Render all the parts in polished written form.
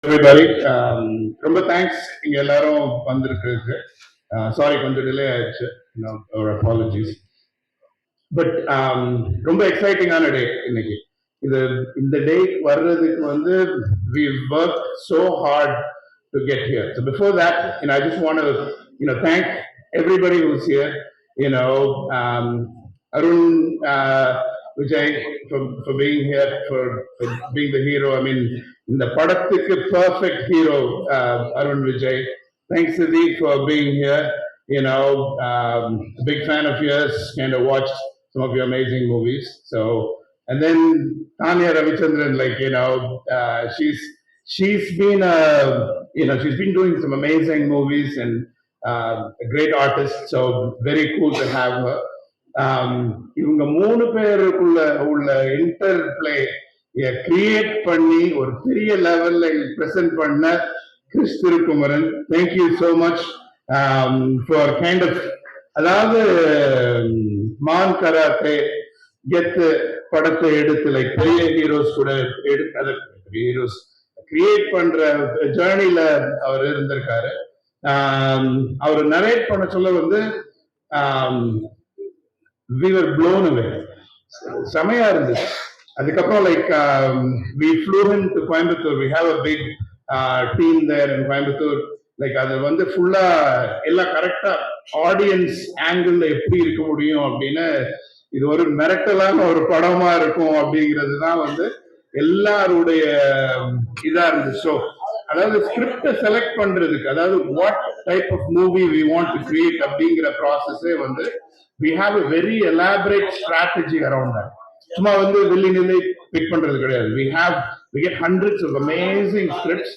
everybody. ரொம்ப thanks இங்க எல்லாரும் வந்திருக்கு. சாரி கொஞ்சம் டிலே ஆயிடுச்சு. our apologies. பட் ரொம்ப எக்ஸைட்டிங்கான டே இன்னைக்கு. இது இந்த டே வர்றதுக்கு வந்து we worked so hard to get here. So before that, I just want to thank everybody who's here. Arun, Vijay, for being here, for being the hero. I mean, the படத்துக்கு perfect hero, Arun Vijay. Thanks, Siddhi, for being here. Big fan of yours. Kind of watched some of your amazing movies. So, and then Tanya Ravichandran, she's been she's been doing some amazing movies and a great artist. So very cool to have her. இவங்க மூணு பேருக்குள்ள உள்ள inter play create பண்ணி ஒரு பெரிய லெவல்ல present பண்ண Kris Thirukumaran, thank you so much for kind of, அதாவது மான் கராத்தே கெத்து படத்தை எடுத்து பெரிய ஹீரோஸ் கூட எடுத்து ஹீரோஸ் கிரியேட் பண்ற ஜேர்னில அவர் இருந்திருக்காரு. அவர் நரேட் பண்ண சொல்ல வந்து we were blown away. செமையா இருந்துச்சு. அதுக்கப்புறம் we flew him to Coimbatore. We have a big team there in Coimbatore. அது வந்து ஃபுல்லா எல்லாம் கரெக்டா ஆடியன்ஸ் ஆங்கிள் எப்படி இருக்க முடியும் அப்படின்னு, இது ஒரு மிரட்டலான ஒரு படமா இருக்கும் அப்படிங்கிறது தான் வந்து எல்லாருடைய இதா இருந்துச்சு. ஸோ அதாவது ஸ்கிரிப்டை செலக்ட் பண்றதுக்கு, அதாவது what type of movie we want to create அப்படிங்கிற ப்ராசஸே வந்து we have a very elaborate strategy around that. சும்மா வந்து வெளி நிலை பிக் பண்றது கிடையாது. we get hundreds of amazing scripts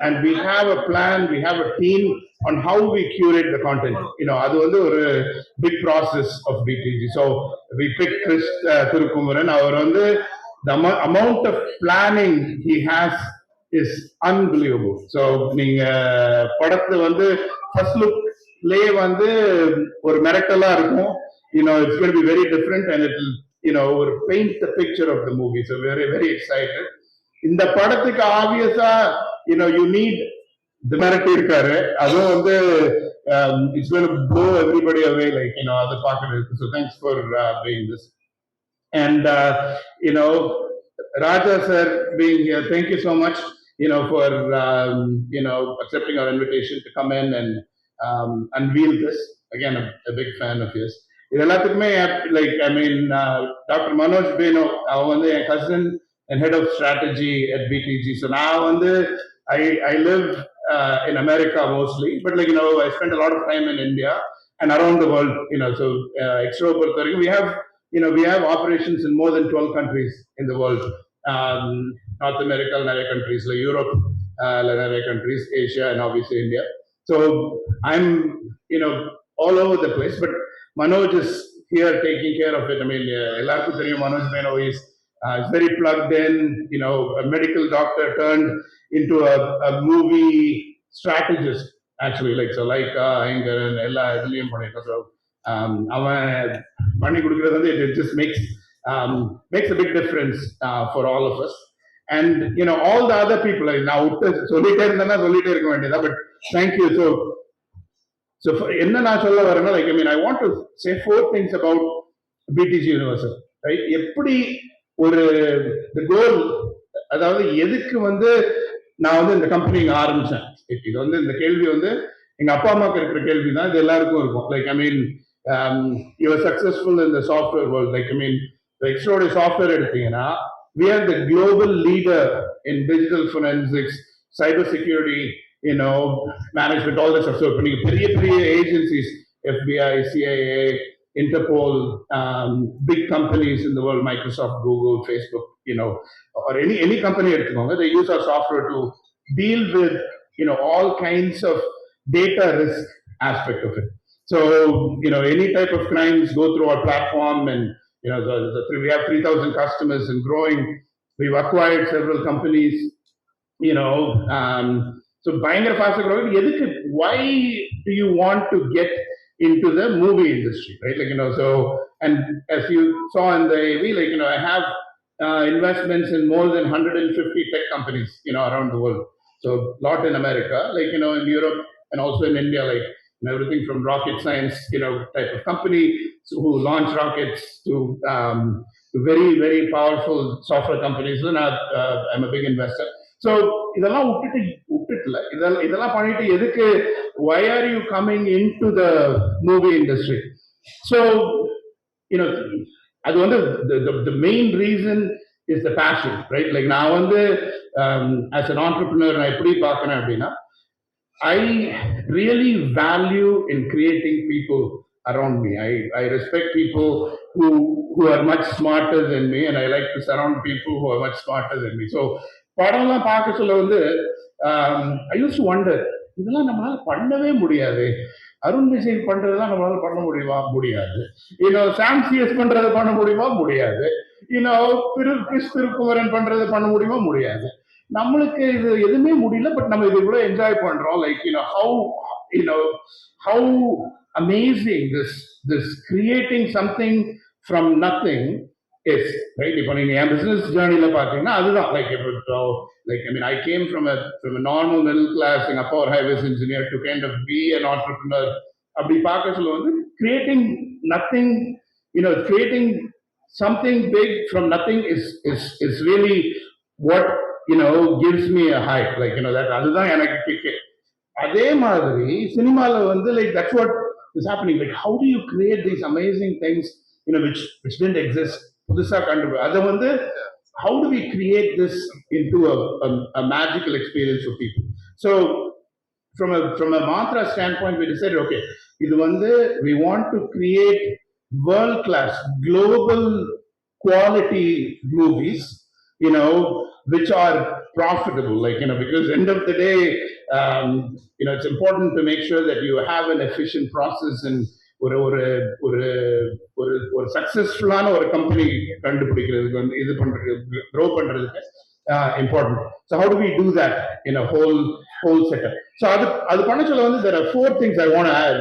and we have a plan, we have a team on how we curate the content. அது வந்து ஒரு big process of BTG. So we picked Chris Thirukumaran. அவர் வந்து the amount of planning he has is unbelievable. So நீங்க படத்தை வந்து first look லே வந்து ஒரு மிரட்டலா இருக்கும். It's going to be very different and it will paint the picture of the movie. So very very excited. இந்த படத்துக்கு ஆப்வியஸா you need the மிரட்டி இருக்காரு. அதுவும் வந்து it's going to blow everybody away, அதை பார்க்கறதுக்கு. So thanks for doing this. And Raja sir being here, thank you so much for accepting our invitation to come in and unveil this. Again, a big fan of yours. இது எல்லாத்துக்குமே doctor Manoj பேனோ, அவன் வந்து என் cousin and head of strategy at BTG. So நான் வந்து I live in America mostly, but I spend a lot of time in India and around the world. So extrovert பொறுத்த வரைக்கும் we have operations in more than 12 countries in the world. North America, நிறைய countries, Europe, நிறைய countries, Asia, and obviously India. So I'm all over the place, but Manoj is here taking care of it. I mean, எல்லாருக்கும் தெரியும் Manoj Beno is very plugged in, a medical doctor turned into a movie strategist actually, Anger and எல்லா இதுலயும் பண்ணிருக்கோம். So அவன் பண்ணி கொடுக்கிறது வந்து it just makes a big difference for all of us. And all the other people, நான் சொல்லிட்டே இருந்தேன்னா சொல்லிட்டே இருக்க வேண்டியதா, but thank you. So என்ன நான் சொல்ல வரேன்னா, I want to say 4 things about BTG Universal, right? எப்படி ஒரு the goal, அதாவது எதுக்கு வந்து நான் வந்து இந்த கம்பெனி ஆரம்பிச்சேன். இது வந்து இந்த கேள்வி வந்து எங்க அப்பா அம்மாக்கு இருக்கிற கேள்வி தான், இது எல்லாருக்கும் இருக்கும். You are successful in the software world. The extra software எடுத்தீங்கன்னா, we are the global leader in digital forensics, cyber security, management, all that stuff. So பெரிய பெரிய agencies, FBI, CIA, Interpol, big companies in the world, Microsoft, Google, Facebook, or any company எடுத்துக்கோங்க, they use our software to deal with all kinds of data risk aspect of it. So any type of crimes go through our platform, and we have 3,000 customers and growing. We've acquired several companies, so பயங்கர ஃபாஸ்டா growing. எதுக்கு, why do you want to get into the movie industry, right? So, and as you saw in the AV, I have investments in more than 150 tech companies, around the world. So lot in America, like, in Europe and also in India, like, everything from rocket science, type of company who launch rockets to very, very powerful software companies. So now, I'm a big investor. So இதெல்லாம் விட்டுட்டுல இதெல்லாம் பண்ணிட்டு எதுக்கு why are you coming into the movie industry? So, அது வந்து the main reason is the passion, right? Like நான் வந்து as an entrepreneur நான் எப்படி பார்க்கறேன் அப்படின்னா, I really value in creating people around me. I respect people who are much smarter than me, and I like to surround people who are much smarter than me. So படம்லாம் பார்க்க சொல்ல வந்து I used to wonder, இதெல்லாம் நம்மளால பண்ணவே முடியாது. அருண் விஜய் பண்றதெல்லாம் நம்மளால பண்ண முடியுமா? முடியாது. சாம் சிஎஸ் பண்றதை பண்ண முடியுமா? முடியாது. கிறிஸ் திருக்குமரன் பண்றதை பண்ண முடியுமா? முடியாது. நம்மளுக்கு இது எதுவுமே முடியல, பட் நம்ம இது இவ்வளவு என்ஜாய் பண்றோம். Like how amazing this creating something from nothing is, right? இப்போ நீங்க என் பிசினஸ் ஜேர்னில பாத்தீங்கன்னா அதுதான். Like, I mean, I came from a normal middle class Singapore highways engineer to kind of be an entrepreneur. அப்படி பார்க்க சொல்ல வந்து creating nothing, creating something big from nothing is really what gives me a high. Like, that அதுதான் எனக்கு kick. அதே மாதிரி சினிமால வந்து like that's what is happening. Like, how do you create these amazing things which didn't exist? புதுசா கண்டு அதை வந்து how do we create this into a magical experience for people? So from a mantra standpoint, we decided, okay, இது வந்து we want to create world class global quality movies, which are profitable, like, because end of the day, it's important to make sure that you have an efficient process and ஒரு சக்சஸ்ஃபுல்லான ஒரு company கண்டுபிடிக்கிறதுக்கு வந்து இது பண்றதுக்கு grow பண்றதுக்கு important. So how do we do that in a whole setup? So அது பண்ண சொல்ல வந்து there are 4 things I want to add,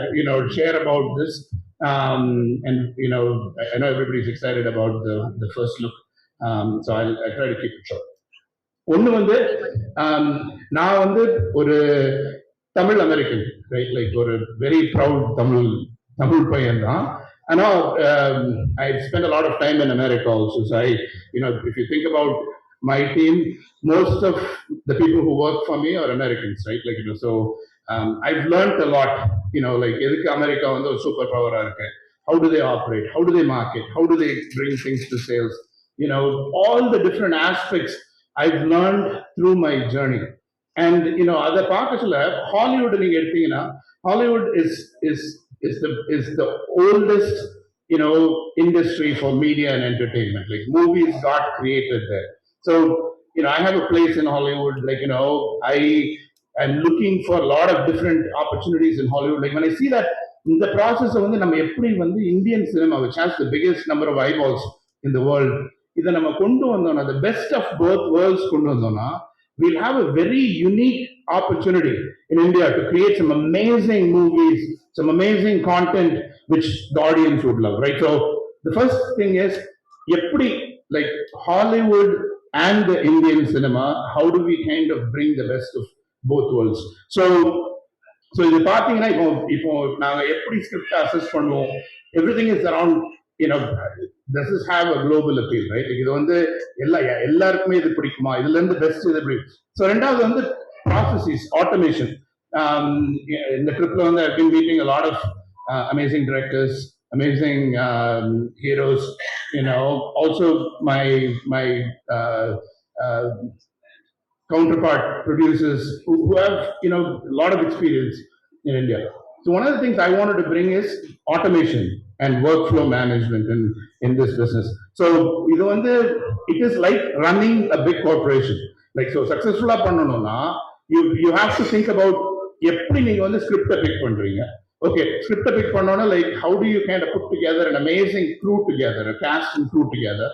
share about this, and I know everybody's excited about the first look, so I'll try to keep it short. ஒன்னு வந்து நான் வந்து ஒரு Tamil American, right? Like ஒரு வெரி ப்ரவுட் தமிழ் பையன் தான். ஆனா I spent a lot of time in America also. So if you think about my team, most of the people who work for me are Americans, right? Like, so I've learned a lot, like எதுக்கு America வந்து ஒரு super பவரா இருக்கு, how do they operate, how do they market, how do they bring things to sales, all the different aspects I've learned through my journey. And அதை பார்க்க சொல்ல Hollywood நீங்க எடுத்தீங்கன்னா, Hollywood is the oldest industry for media and entertainment. Like, movies got created there. So I have a place in Hollywood. Like, I am looking for a lot of different opportunities in Hollywood. Like, when I see that in the process of நம்ம எப்படி வந்து Indian cinema, which has the biggest number of eyeballs in the world, இதை நம்ம கொண்டு வந்தோம்னா, the best of both worlds கொண்டு வந்தோம்னா, we'll have a very unique opportunity in India to create some amazing movies, some amazing content which the audience would love, right? So the first thing is, எப்படி like Hollywood and the Indian cinema, how do we kind of bring the best of both worlds? So இது பாத்தீங்கன்னா இப்போ நாங்க எப்படி script assess பண்ணுவோம், everything is around, does this have a global appeal, right? இது வந்து எல்லாருக்குமே இது பிடிக்குமா, இதுல இருந்து பெஸ்ட் இது பிடிக்கும். ஸோ ரெண்டாவது வந்து processes, automation. In the trip, I've been meeting a lot of amazing directors, amazing heroes. Also my counterpart producers who have a lot of experience in India. So one of the things I wanted to bring is automation and workflow management in this business. So it is like running a big corporation. Like, so successful பண்ணனும்னா you have to think about எப்படி நீங்க வந்து script big பண்றீங்க. Okay, script pick பண்ணோம்னா, like, how do you kind of put together an amazing crew together, a cast and crew together?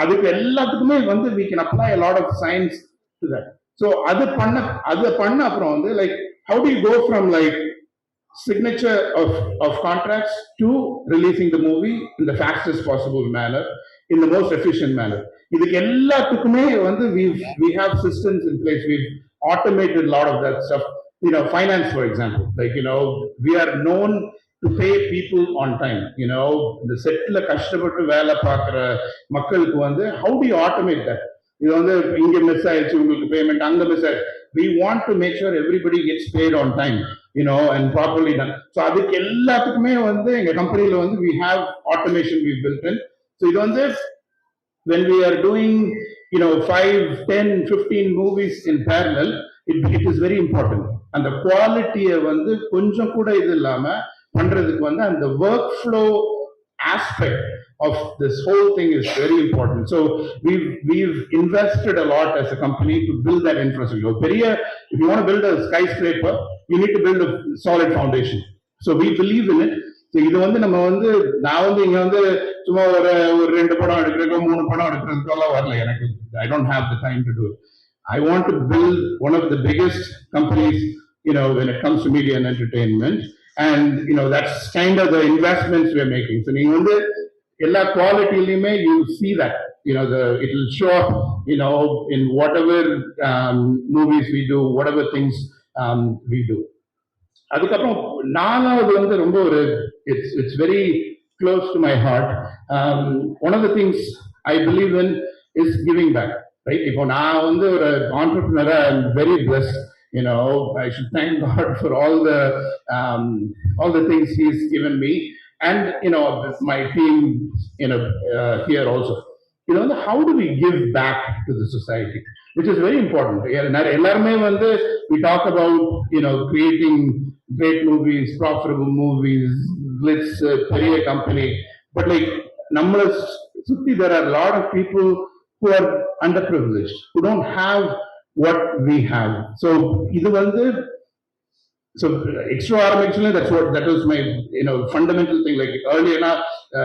அதுக்கு எல்லாத்துக்குமே வந்து we can apply a lot of science to that. So அது பண்ண அப்புறம் வந்து, like, how do you go from like signature of contracts to releasing the movie in the fastest possible manner, in the most efficient manner? இதுக்கு எல்லாத்துக்குமே வந்து we have systems in place. We've automated a lot of that stuff. Finance, for example, like, we are known to pay people on time. The setல கஷ்டப்பட்டு வேலை பார்க்குற மக்களுக்கு வந்து how do you automate that? இது வந்து இங்க மிஸ் ஆயிடுச்சு உங்களுக்கு பேமெண்ட் அங்க மிஸ் ஆயிடுச்சு. We want to make sure everybody gets paid on time, and properly done. So அதுக்கு எல்லாத்துக்குமே வந்து எங்க கம்பெனில வந்து we have automation we built in. So இது வந்து when we are doing 5, 10, 15 movies in parallel, it is very important. And the quality வந்து கொஞ்சம் கூட இது இல்லாம பண்றதுக்கு வந்து அந்த workflow aspect of this whole thing is very important. So we've invested a lot as a company to build that infrastructure. If you want to build a skyscraper, you need to build a solid foundation. So we believe in it. So இது வந்து நம்ம வந்து நான் வந்து இங்க வந்து சும்மா ஒரு 2 படம் எடுக்கிறதுக்கோ 3 படம் எடுக்கிறதுக்கெல்லாம் வரல. எனக்கு I don't have the time to do it. I want to build one of the biggest companies, when it comes to media and entertainment. And that's kind of the investments we are making. So நீங்க வந்து எல்லா குவாலிட்டிலையுமே you see that, it will show up, in whatever movies we do, whatever things we do. அதுக்கப்புறம் நாலாவது வந்து ரொம்ப ஒரு it's very close to my heart. One of the things I believe in is giving back, right? இப்போ நான் வந்து ஒரு entrepreneur, I'm very blessed. I should thank God for all the things He's given me, and my team, here also. How do we give back to the society, which is very important. எல்லாருமே வந்து we talk about creating great movies, profitable movies, glitz, பெரிய company, but like நம்மள சுத்தி there are a lot of people who are underprivileged, who don't have what we have. So இது வந்து so extra actually that was my fundamental thing. Like earlier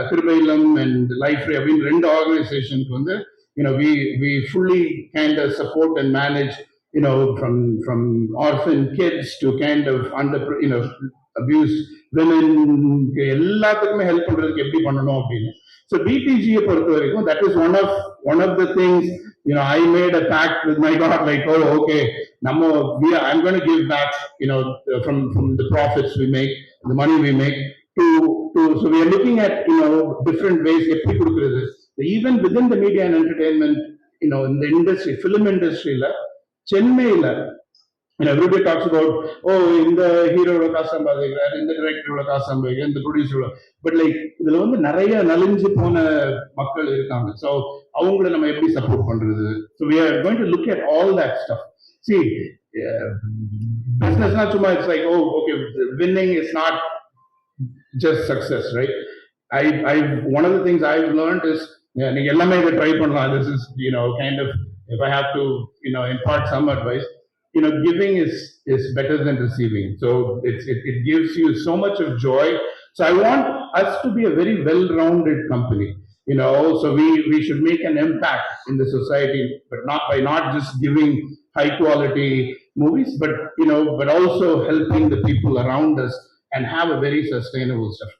Kirubailam and Liferay have been ரெண்டு organizations வந்து we fully kind of support and manage from orphan kids to kind of abused women, எல்லாத்துக்குமே help பண்றதுக்கு எப்படி பண்ணணும் அப்படின்னு. So BTG பொறுத்த வரைக்கும் that is one of the things, I made a pact with my God, like, oh, okay, I'm going to give back, from the profits we make, the money we make, so we are looking at, different ways, எப்படி கொடுக்கிறது. Even within the media and entertainment, in the industry, film industry, சென்னையில, everybody talks about, oh, இந்த ஹீரோட காசு சம்பாதிக்கிறார், இந்த டைரக்டரோட காசு சம்பாதிக்கிறார், இந்த ப்ரொடியூசரோட, but like இதுல வந்து நிறைய நலிஞ்சு போன மக்கள் இருக்காங்க. ஸோ அவங்கள நம்ம எப்படி சப்போர்ட் பண்றது? So we are going to look at all that stuff. See, business not சும்மா it's like, oh, okay, winning is not just success, right? One of the things I've learned is நீங்க எல்லாமே இதை try பண்ணலாம். This is kind of, if I have to impart some advice, giving is better than receiving. So it gives you so much of joy. So I want us to be a very well-rounded company, so we should make an impact in the society, but not just giving high quality movies, but but also helping the people around us and have a very sustainable stuff.